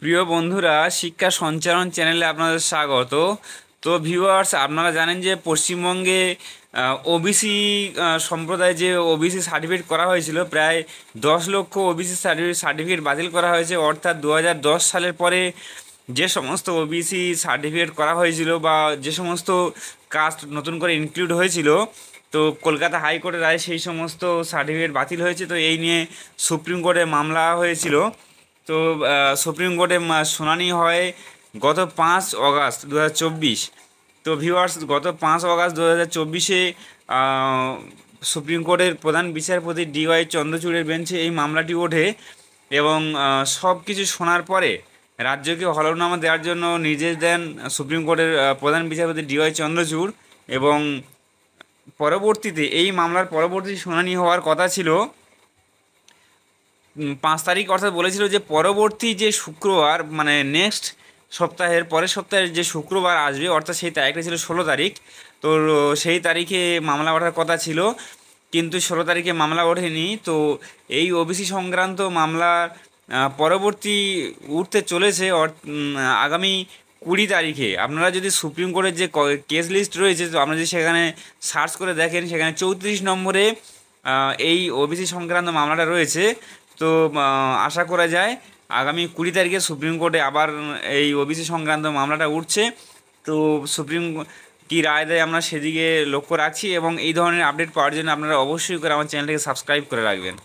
প্রিয় বন্ধুরা, শিক্ষা সঞ্চারণ চ্যানেলে আপনাদের স্বাগত। তো ভিউয়ার্স, আপনারা জানেন যে পশ্চিমবঙ্গে ওবিসি সম্প্রদায় যে ওবিসি সার্টিফিকেট করা হয়েছিল, প্রায় 10 লক্ষ ওবিসি সার্টিফিকেট বাতিল করা হয়েছে। অর্থাৎ 2010 সালের পরে যে সমস্ত ওবিসি সার্টিফিকেট করা হয়েছিল বা যে সমস্ত কাস্ট নতুন করে ইনক্লুড হয়েছিল, তো কলকাতা হাইকোর্টের রায়ে সেই সমস্ত সার্টিফিকেট বাতিল হয়েছে। তো এই নিয়ে সুপ্রিম কোর্টে মামলা হয়েছিল। তো সুপ্রিম কোর্টে শুনানি হয় গত 5 আগস্ট 2024। তো ভিউয়ার্স, গত 5 আগস্ট 2024-এ সুপ্রিম কোর্টের প্রধান বিচারপতি DY চন্দ্রচূড়ের বেঞ্চে এই মামলাটি ওঠে এবং সব কিছু শোনার পরে রাজ্যকে হলফনামা দেওয়ার জন্য নির্দেশ দেন সুপ্রিম কোর্টের প্রধান বিচারপতি DY চন্দ্রচূড়। এবং পরবর্তীতে এই মামলার পরবর্তী শুনানি হওয়ার কথা ছিল 5 তারিখ, অর্থাৎ বলেছিল যে পরবর্তী যে শুক্রবার, মানে নেক্সট সপ্তাহের পরের সপ্তাহের যে শুক্রবার আসবে, অর্থাৎ সেই তারিখটা ছিল 16 তারিখ। তো সেই তারিখে মামলা ওঠার কথা ছিল, কিন্তু 16 তারিখে মামলা ওঠেনি। তো এই ওবিসি সংক্রান্ত মামলা পরবর্তী উঠতে চলেছে আগামী 20 তারিখে। আপনারা যদি সুপ্রিম কোর্টের যে কেস লিস্ট রয়েছে, তো আপনারা যদি সেখানে সার্চ করে দেখেন, সেখানে 34 নম্বরে এই ওবিসি সংক্রান্ত মামলাটা রয়েছে। তো আশা করা যায় আগামী 20 তারিখে সুপ্রিম কোর্টে আবার এই ওবিসি সংক্রান্ত মামলাটা উঠছে। তো সুপ্রিম কী রায় দেয় আমরা সেদিকে লক্ষ্য রাখছি, এবং এই ধরনের আপডেট পাওয়ার জন্য আপনারা অবশ্যই করে আমার চ্যানেলটিকে সাবস্ক্রাইব করে রাখবেন।